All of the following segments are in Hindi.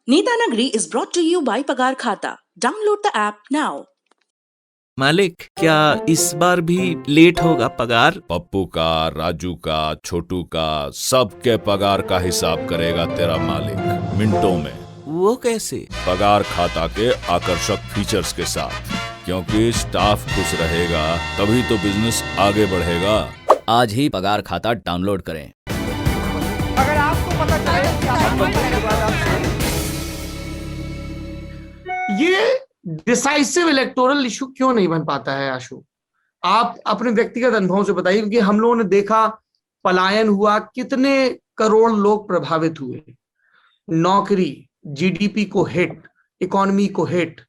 Netanagri is brought to you by Pagar Khata. Download the app now. मालिक, क्या इस बार भी लेट होगा पगार? पप्पू का, राजू का, छोटू का, सबके पगार का हिसाब करेगा तेरा मालिक मिनटों में। वो कैसे? पगार खाता के आकर्षक फीचर्स के साथ, क्योंकि स्टाफ खुश रहेगा तभी तो बिजनेस आगे बढ़ेगा। आज ही पगार खाता डाउनलोड करें। अगर आपको पता चले कि ये डिसाइसिव इलेक्टोरल इशू क्यों नहीं बन पाता है आशु, आप अपने व्यक्तिगत अनुभव से बताइए, क्योंकि हम लोगों ने देखा पलायन हुआ, कितने करोड़ लोग प्रभावित हुए, नौकरी, जीडीपी को हिट, इकोनॉमी को हिट,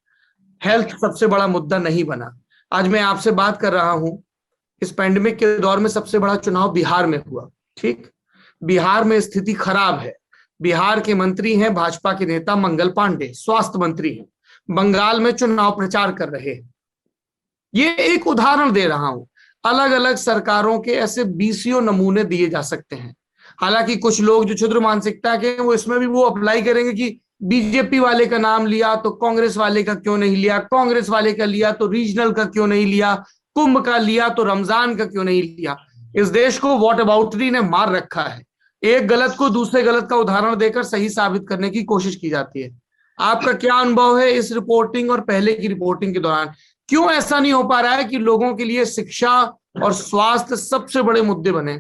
हेल्थ सबसे बड़ा मुद्दा नहीं बना। आज मैं आपसे बात कर रहा हूं, इस पैंडेमिक के दौर में सबसे बड़ा चुनाव बिहार में हुआ। ठीक, बिहार में स्थिति खराब है। बिहार के मंत्री हैं भाजपा के नेता मंगल पांडे, स्वास्थ्य मंत्री हैं, बंगाल में चुनाव प्रचार कर रहे हैं। ये एक उदाहरण दे रहा हूं, अलग अलग सरकारों के ऐसे बीसियों नमूने दिए जा सकते हैं। हालांकि कुछ लोग जो क्षुद्र मानसिकता के, वो इसमें भी वो अप्लाई करेंगे कि बीजेपी वाले का नाम लिया तो कांग्रेस वाले का क्यों नहीं लिया, कांग्रेस वाले का लिया तो रीजनल का क्यों नहीं लिया, कुंभ का लिया तो रमजान का क्यों नहीं लिया। इस देश को वॉट अबाउटरी ने मार रखा है। एक गलत को दूसरे गलत का उदाहरण देकर सही साबित करने की कोशिश की जाती है। आपका क्या अनुभव है इस रिपोर्टिंग और पहले की रिपोर्टिंग के दौरान? क्यों ऐसा नहीं हो पा रहा है कि लोगों के लिए शिक्षा और स्वास्थ्य सबसे बड़े मुद्दे बने?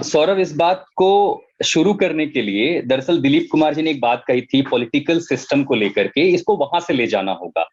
सौरभ, इस बात को शुरू करने के लिए दरअसल दिलीप कुमार जी ने एक बात कही थी पॉलिटिकल सिस्टम को लेकर के, इसको वहां से ले जाना होगा।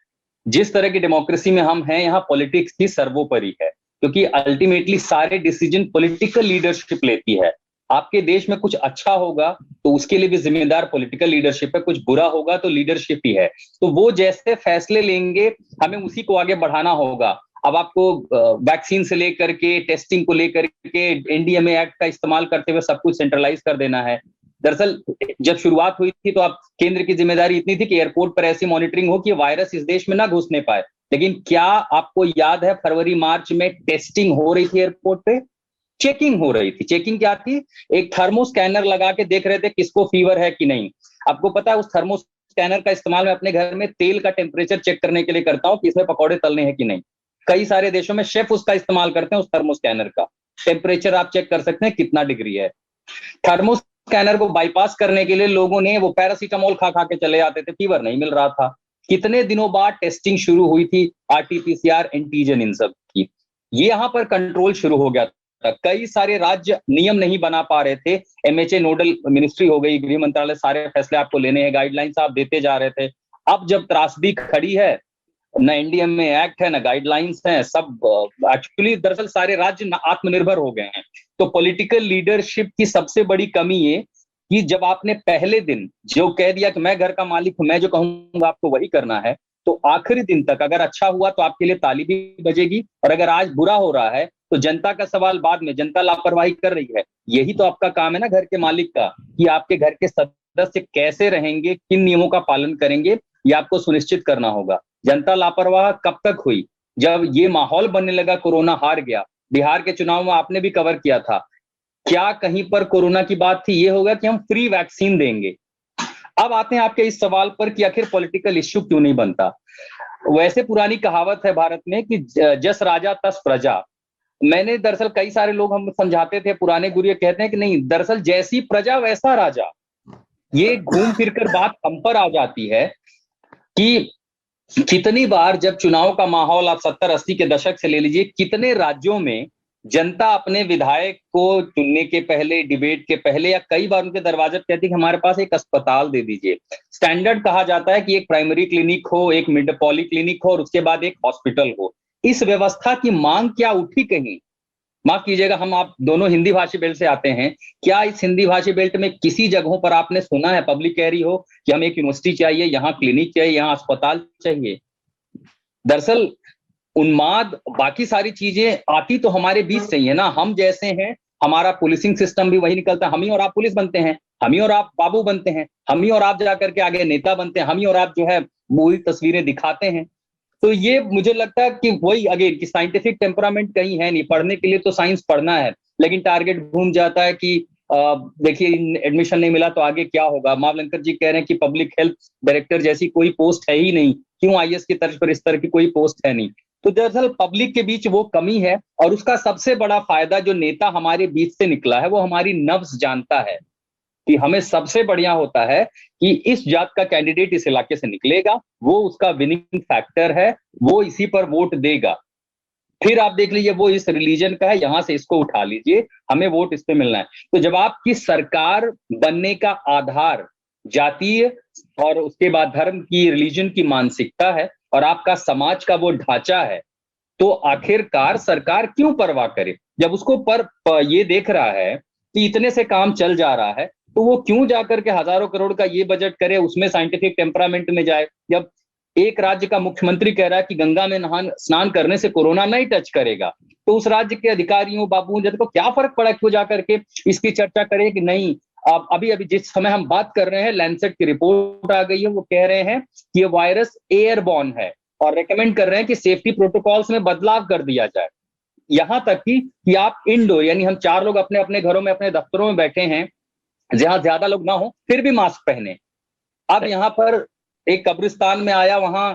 जिस तरह की डेमोक्रेसी में हम हैं, यहाँ पॉलिटिक्स ही सर्वोपरि है, क्योंकि अल्टीमेटली सारे डिसीजन पॉलिटिकल लीडरशिप लेती है। आपके देश में कुछ अच्छा होगा तो उसके लिए भी जिम्मेदार पॉलिटिकल लीडरशिप है, कुछ बुरा होगा तो लीडरशिप ही है। तो वो जैसे फैसले लेंगे हमें उसी को आगे बढ़ाना होगा। अब आपको वैक्सीन से लेकर के टेस्टिंग को लेकर के एनडीएमए एक्ट का इस्तेमाल करते हुए सब कुछ सेंट्रलाइज कर देना है। दरअसल जब शुरुआत हुई थी तो आप केंद्र की जिम्मेदारी इतनी थी कि एयरपोर्ट पर ऐसी मॉनिटरिंग हो कि वायरस इस देश में ना घुसने पाए। लेकिन क्या आपको याद है फरवरी मार्च में टेस्टिंग हो रही थी एयरपोर्ट पे, चेकिंग हो रही थी। चेकिंग क्या थी? एक थर्मो स्कैनर लगा के देख रहे थे किसको फीवर है कि नहीं। आपको पता है उस थर्मो स्कैनर का इस्तेमाल मैं अपने घर में तेल का टेम्परेचर चेक करने के लिए करता हूं कि इसमें पकौड़े तलने हैं कि नहीं। कई सारे देशों में शेफ उसका इस्तेमाल करते हैं। उस थर्मो स्कैनर का टेम्परेचर आप चेक कर सकते हैं कितना डिग्री है। थर्मो स्कैनर को बाईपास करने के लिए लोगों ने वो पैरासीटामोल खा खा के चले जाते थे, फीवर नहीं मिल रहा था। कितने दिनों बाद टेस्टिंग शुरू हुई थी, आरटीपीसीआर, एंटीजन, इन सब की। ये यहां पर कंट्रोल शुरू हो गया था। कई सारे राज्य नियम नहीं बना पा रहे थे। एमएचए नोडल मिनिस्ट्री हो गई, गृह मंत्रालय सारे फैसले आपको लेने हैं, गाइडलाइंस आप देते जा रहे थे। अब जब त्रासदी खड़ी है, न एनडीएमए एक्ट है, न गाइडलाइंस है, सब एक्चुअली दरअसल सारे राज्य आत्मनिर्भर हो गए हैं। तो पॉलिटिकल लीडरशिप की सबसे बड़ी कमी ये कि जब आपने पहले दिन जो कह दिया कि मैं घर का मालिक हूं, मैं जो कहूंगा आपको वही करना है, तो आखिरी दिन तक अगर अच्छा हुआ तो आपके लिए ताली भी बजेगी, और अगर आज बुरा हो रहा है तो जनता का सवाल बाद में, जनता लापरवाही कर रही है। यही तो आपका काम है ना घर के मालिक का, कि आपके घर के सदस्य कैसे रहेंगे, किन नियमों का पालन करेंगे, ये आपको सुनिश्चित करना होगा। जनता लापरवाह कब तक हुई? जब ये माहौल बनने लगा, कोरोना हार गया। बिहार के चुनाव में आपने भी कवर किया था, क्या कहीं पर कोरोना की बात थी? ये होगा कि हम फ्री वैक्सीन देंगे। अब आते हैं आपके इस सवाल पर कि आखिर पॉलिटिकल इश्यू क्यों नहीं बनता। वैसे पुरानी कहावत है भारत में कि जस राजा तस प्रजा। मैंने दरअसल कई सारे लोग हम समझाते थे, पुराने गुरु ये कहते हैं कि नहीं, दरअसल जैसी प्रजा वैसा राजा। ये घूम फिर कर बात हम पर आ जाती है कि कितनी बार जब चुनाव का माहौल आप 70-80 के दशक से ले लीजिए, कितने राज्यों में जनता अपने विधायक को चुनने के पहले, डिबेट के पहले, या कई बार उनके दरवाजे पर कहती है कि हमारे पास एक अस्पताल दे दीजिए। स्टैंडर्ड कहा जाता है कि एक प्राइमरी क्लिनिक हो, एक मिड पॉली क्लिनिक हो, और उसके बाद एक हॉस्पिटल हो। इस व्यवस्था की मांग क्या उठी कहीं? माफ कीजिएगा, हम आप दोनों हिंदी भाषी बेल्ट से आते हैं, क्या इस हिंदी भाषी बेल्ट में किसी जगहों पर आपने सुना है पब्लिक कह रही हो कि हमें एक यूनिवर्सिटी चाहिए, यहाँ क्लिनिक चाहिए, यहाँ अस्पताल चाहिए? दरअसल उन्माद, बाकी सारी चीजें आती तो हमारे बीच से ही है ना। हम जैसे हैं, हमारा पुलिसिंग सिस्टम भी वही निकलता है। हम ही और आप पुलिस बनते हैं, हम ही और आप बाबू बनते हैं, हम ही और आप जाकर के आगे नेता बनते हैं, हम ही और आप जो है मूवी तस्वीरें दिखाते हैं। तो ये मुझे लगता है कि वही अगेन कि साइंटिफिक टेम्परामेंट कहीं है नहीं। पढ़ने के लिए तो साइंस पढ़ना है, लेकिन टारगेट घूम जाता है कि देखिए एडमिशन नहीं मिला तो आगे क्या होगा। मावलंकर जी कह रहे हैं कि पब्लिक हेल्थ डायरेक्टर जैसी कोई पोस्ट है ही नहीं, क्यों आईएएस की तर्ज पर इस तरह की कोई पोस्ट है नहीं। तो दरअसल पब्लिक के बीच वो कमी है, और उसका सबसे बड़ा फायदा जो नेता हमारे बीच से निकला है वो हमारी नब्ज जानता है कि हमें सबसे बढ़िया होता है कि इस जात का कैंडिडेट इस इलाके से निकलेगा, वो उसका विनिंग फैक्टर है, वो इसी पर वोट देगा। फिर आप देख लीजिए वो इस रिलीजन का है, यहां से इसको उठा लीजिए, हमें वोट इस पे मिलना है। तो जब आपकी सरकार बनने का आधार जातीय और उसके बाद धर्म की, रिलीजन की मानसिकता है, और आपका समाज का वो ढांचा है, तो आखिरकार सरकार क्यों परवाह करे। जब उसको ये देख रहा है कि इतने से काम चल जा रहा है, तो वो क्यों जाकर के हजारों करोड़ का ये बजट करे, उसमें साइंटिफिक टेम्परामेंट में जाए। जब एक राज्य का मुख्यमंत्री कह रहा है कि गंगा में स्नान करने से कोरोना नहीं टच करेगा, तो उस राज्य के अधिकारियों, बाबू जब को क्या फर्क पड़ा, क्यों जाकर के इसकी चर्चा करे कि नहीं। अब अभी जिस समय हम बात कर रहे हैं, लैंसेट की रिपोर्ट आ गई है, वो कह रहे हैं कि ये वायरस एयरबॉर्न है, और रेकमेंड कर रहे हैं कि सेफ्टी प्रोटोकॉल्स में बदलाव कर दिया जाए। यहां तक कि आप इंडोर, यानी हम 4 लोग अपने अपने घरों में, अपने दफ्तरों में बैठे हैं, जहां ज्यादा लोग ना हो, फिर भी मास्क पहने। अब यहाँ पर एक कब्रिस्तान में आया, वहां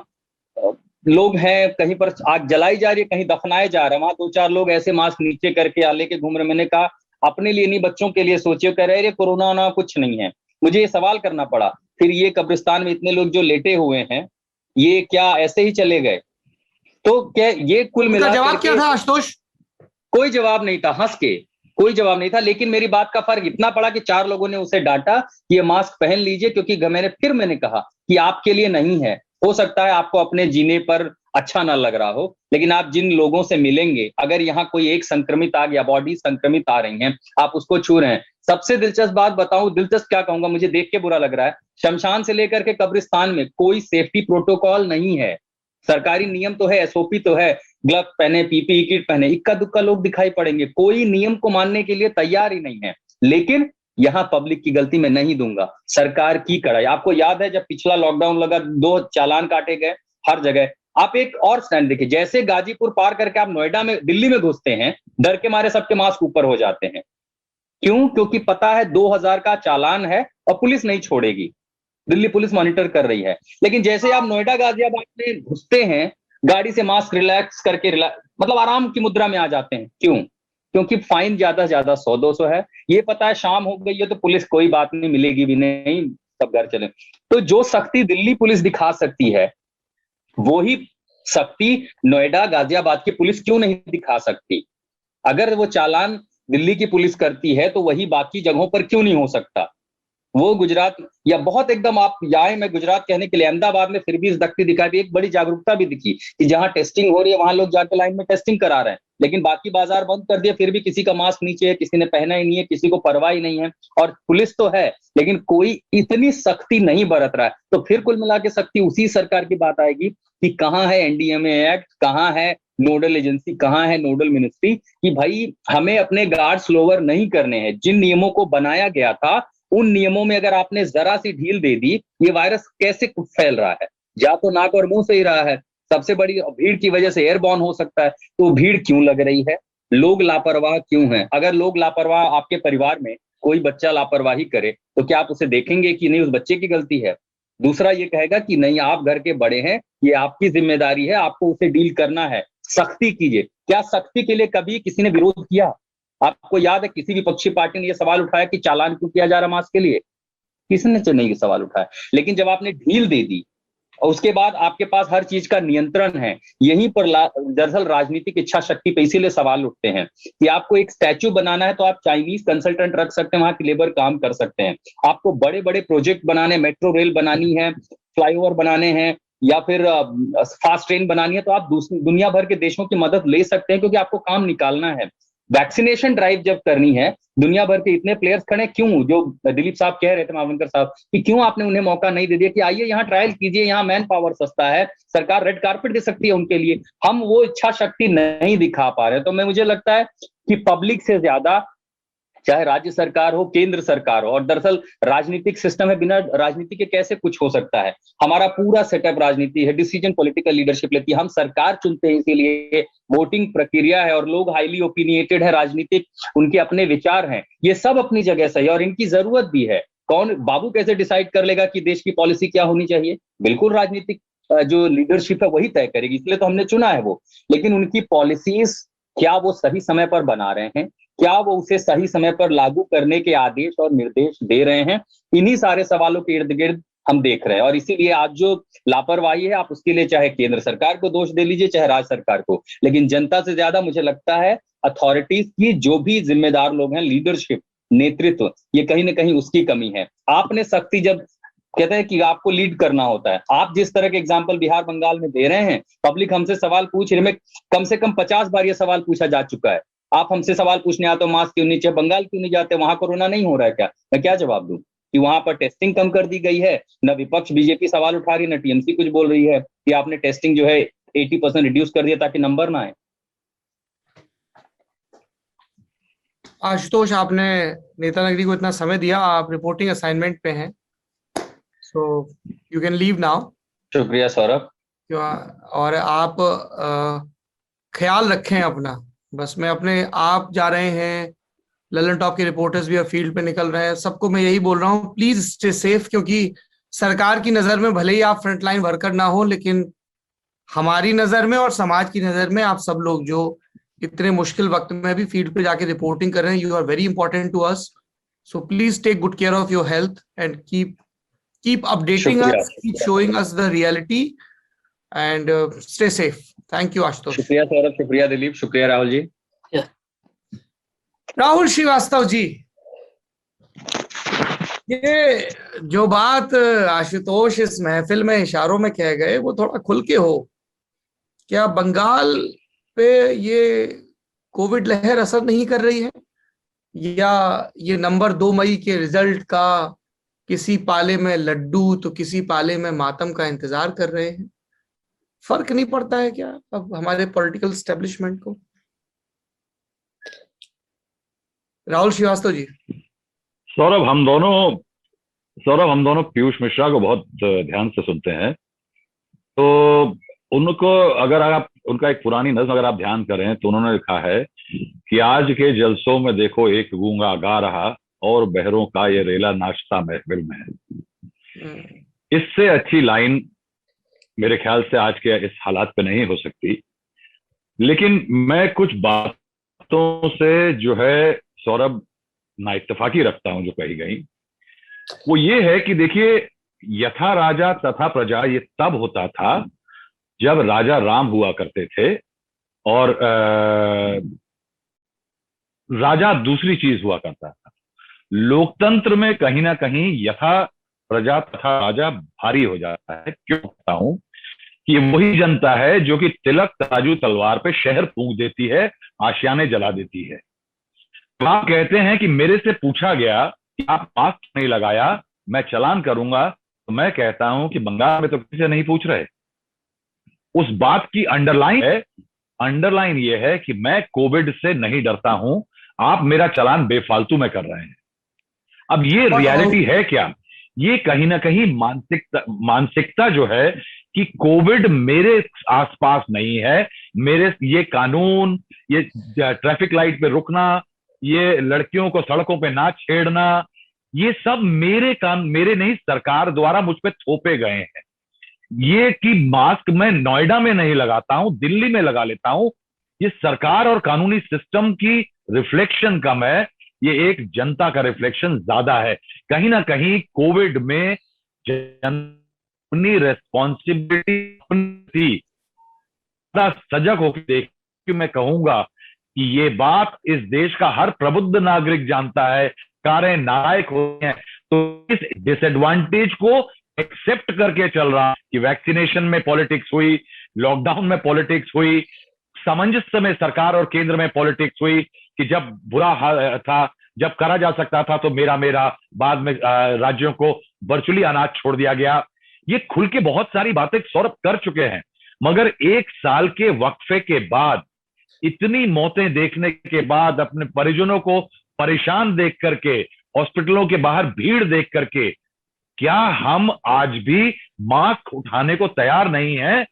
लोग हैं, कहीं पर आग जलाई जा रही है, कहीं दफनाए जा रहे हैं, वहां 2-4 लोग ऐसे मास्क नीचे करके आले के घूम रहे। मैंने कहा अपने लिए नहीं, बच्चों के लिए सोचिए। कह रहे कोरोना ना कुछ नहीं है। मुझे ये सवाल करना पड़ा, फिर ये कब्रिस्तान में इतने लोग जो लेटे हुए हैं, ये क्या ऐसे ही चले गए? तो क्या ये कुल मिला, जवाब क्या था आशुतोष? कोई जवाब नहीं था, हंस के कोई जवाब नहीं था। लेकिन मेरी बात का फर्क इतना पड़ा कि 4 लोगों ने उसे डांटा कि ये मास्क पहन लीजिए, क्योंकि मैंने कहा कि आपके लिए नहीं है। हो सकता है आपको अपने जीने पर अच्छा ना लग रहा हो, लेकिन आप जिन लोगों से मिलेंगे, अगर यहाँ कोई एक संक्रमित आ गया, बॉडी संक्रमित आ रही है, आप उसको छू रहे हैं। सबसे दिलचस्प बात बताऊं, दिलचस्प क्या कहूंगा, मुझे देख के बुरा लग रहा है, शमशान से लेकर के कब्रिस्तान में कोई सेफ्टी प्रोटोकॉल नहीं है। सरकारी नियम तो है, एसओपी तो है, ग्लव पहने, पीपीई किट पहने, इक्का दुक्का लोग दिखाई पड़ेंगे, कोई नियम को मानने के लिए तैयार ही नहीं है। लेकिन यहां पब्लिक की गलती मैं नहीं दूंगा, सरकार की कड़ाई। आपको याद है जब पिछला लॉकडाउन लगा, 2 चालान काटे गए हर जगह। आप एक और स्टैंड देखिए, जैसे गाजीपुर पार करके आप नोएडा में, दिल्ली में घुसते हैं, डर के मारे सबके मास्क ऊपर हो जाते हैं। क्यों? क्योंकि पता है 2000 का चालान है और पुलिस नहीं छोड़ेगी, दिल्ली पुलिस मॉनिटर कर रही है। लेकिन जैसे आप नोएडा गाजियाबाद में घुसते हैं, गाड़ी से मास्क रिलैक्स करके मतलब आराम की मुद्रा में आ जाते हैं। क्यों? क्योंकि फाइन ज्यादा से ज्यादा 100-200 है। ये पता है शाम हो गई है तो पुलिस कोई बात नहीं, मिलेगी भी नहीं, सब घर चले। तो जो सख्ती दिल्ली पुलिस दिखा सकती है, वही सख्ती नोएडा गाजियाबाद की पुलिस क्यों नहीं दिखा सकती? अगर वो चालान दिल्ली की पुलिस करती है तो वही बाकी जगहों पर क्यों नहीं हो सकता? वो गुजरात या बहुत एकदम, आप आए, मैं गुजरात कहने के लिए, अहमदाबाद में फिर भी इस दख्ती दिखाई दी, एक बड़ी जागरूकता भी दिखी कि जहां टेस्टिंग हो रही है वहां लोग जाकर लाइन में टेस्टिंग करा रहे हैं। लेकिन बाकी बाजार बंद कर दिया, फिर भी किसी का मास्क नीचे है, किसी ने पहना ही नहीं है, किसी को परवाह ही नहीं है। और पुलिस तो है, लेकिन कोई इतनी सख्ती नहीं बरत रहा है। तो फिर कुल मिला के सख्ती उसी सरकार की बात आएगी कि कहाँ है एनडीएमए एक्ट, कहाँ है नोडल एजेंसी, कहाँ है नोडल मिनिस्ट्री, कि भाई हमें अपने गार्ड्स लोअर नहीं करने हैं। जिन नियमों को बनाया गया था उन नियमों में अगर आपने जरा सी ढील दे दी, ये वायरस कैसे फैल रहा है? जा तो नाक और मुंह से ही रहा है, सबसे बड़ी भीड़ की वजह से एयरबॉर्न हो सकता है। तो भीड़ क्यों लग रही है? लोग लापरवाह क्यों हैं? अगर लोग लापरवाह, आपके परिवार में कोई बच्चा लापरवाही करे तो क्या आप उसे देखेंगे कि नहीं उस बच्चे की गलती है? दूसरा ये कहेगा कि नहीं आप घर के बड़े हैं, ये आपकी जिम्मेदारी है, आपको उसे डील करना है, सख्ती कीजिए। क्या सख्ती के लिए कभी किसी ने विरोध किया? आपको याद है किसी विपक्षी पार्टी ने यह सवाल उठाया कि चालान क्यों किया जा रहा मास्क के लिए? किसी ने तो नहीं सवाल उठाया। लेकिन जब आपने ढील दे दी और उसके बाद आपके पास हर चीज का नियंत्रण है, यहीं पर दरअसल राजनीतिक इच्छा शक्ति पे इसीलिए सवाल उठते हैं कि आपको एक स्टैच्यू बनाना है तो आप चाइनीज कंसल्टेंट रख सकते हैं, वहां की लेबर काम कर सकते हैं। आपको बड़े बड़े प्रोजेक्ट बनाने, मेट्रो रेल बनानी है, फ्लाईओवर बनाने हैं, या फिर फास्ट ट्रेन बनानी है, तो आप दुनिया भर के देशों की मदद ले सकते हैं, क्योंकि आपको काम निकालना है। वैक्सीनेशन ड्राइव जब करनी है, दुनिया भर के इतने प्लेयर्स खड़े, क्यों? जो दिलीप साहब कह रहे थे, मावलंकर साहब, कि क्यों आपने उन्हें मौका नहीं दे दिया कि आइए यहाँ ट्रायल कीजिए, यहाँ मैन पावर सस्ता है, सरकार रेड कार्पेट दे सकती है उनके लिए। हम वो इच्छा शक्ति नहीं दिखा पा रहे। तो मुझे लगता है कि पब्लिक से ज्यादा चाहे राज्य सरकार हो, केंद्र सरकार हो। और दरअसल राजनीतिक सिस्टम है, बिना राजनीति के कैसे कुछ हो सकता है? हमारा पूरा सेटअप राजनीति है, डिसीजन पॉलिटिकल लीडरशिप लेती है, हम सरकार चुनते हैं, इसीलिए वोटिंग प्रक्रिया है और लोग हाईली ओपिनियटेड है, राजनीतिक उनके अपने विचार हैं। ये सब अपनी जगह सही है और इनकी जरूरत भी है। कौन बाबू कैसे डिसाइड कर लेगा कि देश की पॉलिसी क्या होनी चाहिए? बिल्कुल राजनीतिक जो लीडरशिप है वही तय करेगी, इसलिए तो हमने चुना है वो। लेकिन उनकी पॉलिसीज क्या वो सही समय पर बना रहे हैं? क्या वो उसे सही समय पर लागू करने के आदेश और निर्देश दे रहे हैं? इन्हीं सारे सवालों के इर्द गिर्द हम देख रहे हैं। और इसीलिए आज जो लापरवाही है, आप उसके लिए चाहे केंद्र सरकार को दोष दे लीजिए, चाहे राज्य सरकार को, लेकिन जनता से ज्यादा मुझे लगता है अथॉरिटीज की, जो भी जिम्मेदार लोग हैं, लीडरशिप, नेतृत्व, ये कहीं ना कहीं उसकी कमी है। आपने सख्ती, जब कहते हैं कि आपको लीड करना होता है, आप जिस तरह के एग्जाम्पल बिहार बंगाल में दे रहे हैं, पब्लिक हमसे सवाल पूछ रही है, कम से कम 50 बार ये सवाल पूछा जा चुका है, आप हमसे सवाल पूछने आते हो मास्क क्यों नहीं चाहिए, बंगाल क्यों नहीं जाते, वहां कोरोना नहीं हो रहा है क्या? मैं क्या जवाब दूं कि वहां पर टेस्टिंग कम कर दी गई है? न विपक्ष बीजेपी सवाल उठा रही, न टीएमसी कुछ बोल रही है कि आपने टेस्टिंग जो है 80% रिड्यूस कर दिया ताकि नंबर ना आए। आशुतोष, आपने नेता नगरी को इतना समय दिया, आप रिपोर्टिंग असाइनमेंट पे हैं, so you can leave now. शुक्रिया सौरभ। और आप ख्याल रखें अपना, बस मैं अपने, आप जा रहे हैं, ललन टॉप के रिपोर्टर्स भी अब फील्ड पे निकल रहे हैं, सबको मैं यही बोल रहा हूँ, प्लीज स्टे सेफ, क्योंकि सरकार की नजर में भले ही आप फ्रंटलाइन वर्कर ना हो, लेकिन हमारी नजर में और समाज की नजर में आप सब लोग जो इतने मुश्किल वक्त में भी फील्ड पे जाके रिपोर्टिंग कर रहे हैं, you are very important to us. So please take good care of your health and keep updating us, keep showing us the reality and stay safe. Thank you Ashutosh. शुक्रिया सौरभ, शुक्रिया दिलीप, शुक्रिया राहुल जी। राहुल श्रीवास्तव जी, ये जो बात आशुतोष इस महफिल में इशारों में कह गए, वो थोड़ा खुल के हो। क्या बंगाल पे ये कोविड लहर असर नहीं कर रही है, या ये नंबर 2 मई के रिजल्ट का किसी पाले में लड्डू तो किसी पाले में मातम का इंतजार कर रहे हैं? फर्क नहीं पड़ता है क्या अब हमारे पॉलिटिकल एस्टेब्लिशमेंट को? राहुल श्रीवास्तव जी। सौरभ, हम दोनों पीयूष मिश्रा को बहुत ध्यान से सुनते हैं, तो उनको अगर आप उनका एक पुरानी नज्म अगर आप ध्यान करें तो उन्होंने लिखा है कि आज के जलसों में देखो एक गूंगा गा रहा और बहरों का ये रेला नाश्ता महफिल में है। इससे अच्छी लाइन मेरे ख्याल से आज के इस हालात पे नहीं हो सकती। लेकिन मैं कुछ बातों से जो है सौरभ ना इत्तेफाकी रखता हूं जो कही गई, वो ये है कि देखिए, यथा राजा तथा प्रजा ये तब होता था जब राजा राम हुआ करते थे और राजा दूसरी चीज हुआ करता था। लोकतंत्र में कहीं ना कहीं यथा प्रजा तथा राजा भारी हो जाता है। क्यों कहता हूं कि ये वही जनता है जो कि तिलक तराजू तलवार पे शहर फूंक देती है, आशियाने जला देती है। तो आप कहते हैं कि मेरे से पूछा गया कि आप मास्क नहीं लगाया, मैं चालान करूंगा, तो मैं कहता हूं कि बंगाल में तो किसी से नहीं पूछ रहे। उस बात की अंडरलाइन ये है कि मैं कोविड से नहीं डरता हूं, आप मेरा चालान बेफालतू में कर रहे हैं। अब ये रियलिटी है क्या? ये कहीं ना कहीं मानसिकता जो है कि कोविड मेरे आसपास नहीं है, मेरे ये कानून, ये ट्रैफिक लाइट पे रुकना, ये लड़कियों को सड़कों पे ना छेड़ना, ये सब मेरे नहीं, सरकार द्वारा मुझ पे थोपे गए हैं। ये कि मास्क मैं नोएडा में नहीं लगाता हूं, दिल्ली में लगा लेता हूं, ये सरकार और कानूनी सिस्टम की रिफ्लेक्शन कम है, ये एक जनता का रिफ्लेक्शन ज्यादा है। कहीं ना कहीं कोविड में अपनी रेस्पॉन्सिबिलिटी थी, सजग होकर देख के मैं कहूंगा कि ये बात इस देश का हर प्रबुद्ध नागरिक जानता है, कारें नालायक होती हैं, तो इस डिसएडवांटेज को एक्सेप्ट करके चल रहा कि वैक्सीनेशन में पॉलिटिक्स हुई, लॉकडाउन में पॉलिटिक्स हुई, सामंजस्य में सरकार और केंद्र में पॉलिटिक्स हुई कि जब बुरा हाल था, जब करा जा सकता था तो मेरा, बाद में राज्यों को वर्चुअली अनाज छोड़ दिया गया। ये खुल के बहुत सारी बातें सौरभ कर चुके हैं, मगर 1 साल के वक्फे के बाद, इतनी मौतें देखने के बाद, अपने परिजनों को परेशान देख करके, हॉस्पिटलों के बाहर भीड़ देख करके, क्या हम आज भी मास्क उठाने को तैयार नहीं है?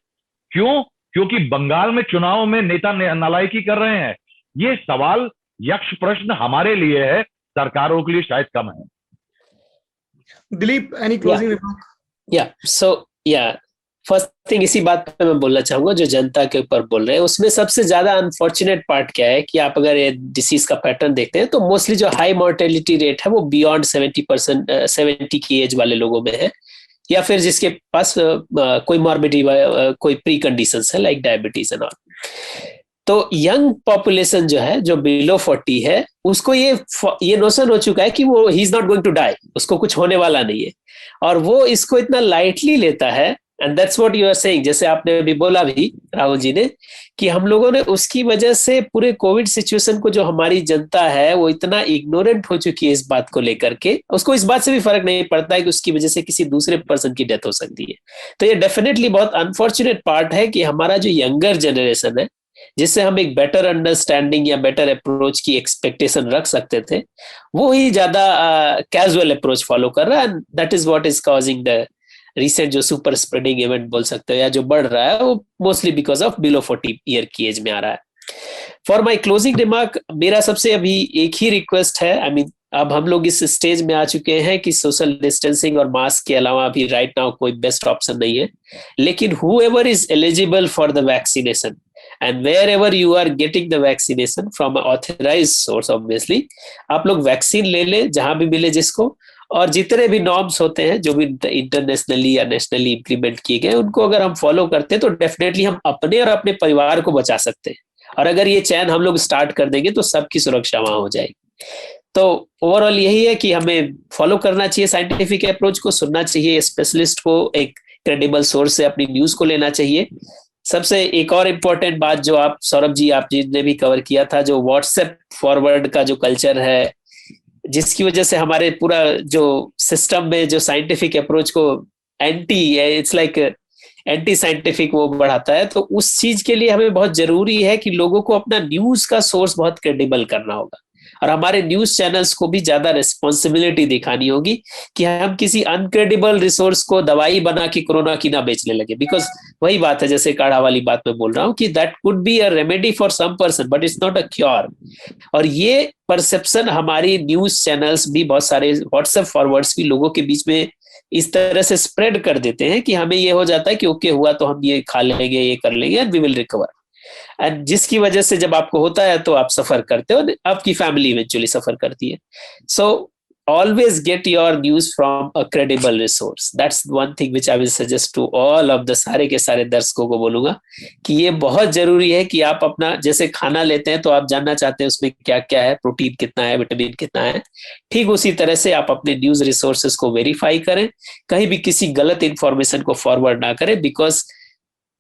क्यों? क्योंकि बंगाल में चुनाव में नेता नालायकी कर रहे हैं। ये सवाल, यक्ष प्रश्न हमारे लिए है, सरकारों के लिए शायद कम है। Dilip, any closing remark? First thing, इसी बात पे मैं बोलना चाहूंगा जो जनता के ऊपर बोल रहे हैं, उसमें सबसे ज्यादा अनफॉर्चुनेट पार्ट क्या है कि आप अगर ये डिसीज का पैटर्न देखते हैं तो मोस्टली जो हाई मोर्टेलिटी रेट है वो बियॉन्ड 70%, 70 की एज वाले लोगों में है, या फिर जिसके पास कोई मॉर्बिडिटी, कोई प्री कंडीशंस है लाइक डायबिटीज एंड ऑल। तो यंग पॉपुलेशन जो है, जो बिलो 40 है, उसको ये नोशन हो चुका है कि वो ही is not going to die, उसको कुछ होने वाला नहीं है, और वो इसको इतना लाइटली लेता है। And that's what you are saying, जैसे आपने अभी बोला भी राहुल जी ने, कि हम लोगों ने उसकी वजह से पूरे कोविड सिचुएशन को, जो हमारी जनता है वो इतना इग्नोरेंट हो चुकी है इस बात को लेकर के, उसको इस बात से भी फर्क नहीं पड़ता है कि उसकी वजह से किसी दूसरे पर्सन की डेथ हो सकती है। तो ये डेफिनेटली बहुत अनफॉर्चुनेट पार्ट है कि हमारा जो यंगर जनरेशन है, जिससे हम एक बेटर अंडरस्टैंडिंग या बेटर अप्रोच की एक्सपेक्टेशन रख सकते थे, वो ही ज्यादा कैजुअल अप्रोच फॉलो कर रहा है। And that is what is causing the recent जो सुपर स्प्रेडिंग इवेंट बोल सकते हो, या जो बढ़ रहा है, वो mostly because of below 40 year की एज में आ रहा है। फॉर माई क्लोजिंग रिमार्क, मेरा सबसे अभी एक ही रिक्वेस्ट है, आई मीन अब हम लोग इस स्टेज में आ चुके हैं कि सोशल डिस्टेंसिंग और मास्क के अलावा अभी राइट नाउ कोई बेस्ट ऑप्शन नहीं है, लेकिन whoever is eligible for the vaccination and wherever you are getting the vaccination from an authorized source, obviously आप लोग वैक्सीन ले लें जहां भी मिले जिसको, और जितने भी नॉर्म्स होते हैं जो भी इंटरनेशनली या नेशनली इंप्लीमेंट किए गए, उनको अगर हम फॉलो करते हैं तो डेफिनेटली हम अपने और अपने परिवार को बचा सकते हैं। और अगर ये चैन हम लोग स्टार्ट कर देंगे तो सबकी सुरक्षा वहां हो जाएगी। तो ओवरऑल यही है कि हमें फॉलो करना चाहिए साइंटिफिक अप्रोच को, सुनना चाहिए स्पेशलिस्ट को, एक क्रेडिबल सोर्स से अपनी न्यूज को लेना चाहिए। सबसे एक और इम्पोर्टेंट बात जो आप सौरभ जी, आप ने भी कवर किया था, जो व्हाट्सएप फॉरवर्ड का जो कल्चर है, जिसकी वजह से हमारे पूरा जो सिस्टम में जो साइंटिफिक अप्रोच को इट्स लाइक एंटी साइंटिफिक वो बढ़ाता है, तो उस चीज के लिए हमें बहुत जरूरी है कि लोगों को अपना न्यूज का सोर्स बहुत क्रेडिबल करना होगा, और हमारे न्यूज चैनल्स को भी ज्यादा रिस्पॉन्सिबिलिटी दिखानी होगी कि हम किसी अनक्रेडिबल रिसोर्स को दवाई बना के कोरोना की ना बेचने लगे। बिकॉज वही बात है, जैसे काढ़ा वाली बात मैं बोल रहा हूँ कि that could be a remedy for some person but it's not a cure. और ये परसेप्शन हमारी न्यूज चैनल्स भी, बहुत सारे व्हाट्सएप फॉरवर्ड्स भी लोगों के बीच में इस तरह से स्प्रेड कर देते हैं कि हमें ये हो जाता है कि ओके हुआ तो हम ये खा लेंगे, ये कर लेंगे and we will recover. And जिसकी वजह से जब आपको होता है तो आप सफर करते हो, आपकी फैमिली इवेंचुअली सफर करती है। So always get your news from a credible resource, that's one thing which I will suggest to all of the, सारे के सारे दर्शकों को बोलूंगा कि ये बहुत जरूरी है कि आप अपना, जैसे खाना लेते हैं तो आप जानना चाहते हैं उसमें क्या क्या है, प्रोटीन कितना है, विटामिन कितना है, ठीक उसी तरह से आप अपने न्यूज रिसोर्सेज को वेरीफाई करें, कहीं भी किसी गलत इंफॉर्मेशन को फॉरवर्ड ना करें, because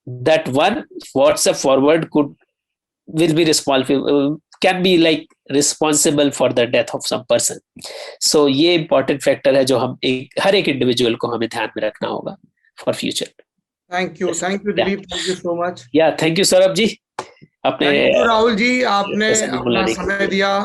that one WhatsApp forward will be responsible, can be like responsible for the death of some person. So ये important factor है जो हम हर एक इंडिविजुअल को हमें ध्यान में रखना होगा for future. Thank you Dilip, thank you so much. Thank you Saurabh ji, अपने राहुल जी, आपने अपना समय दिया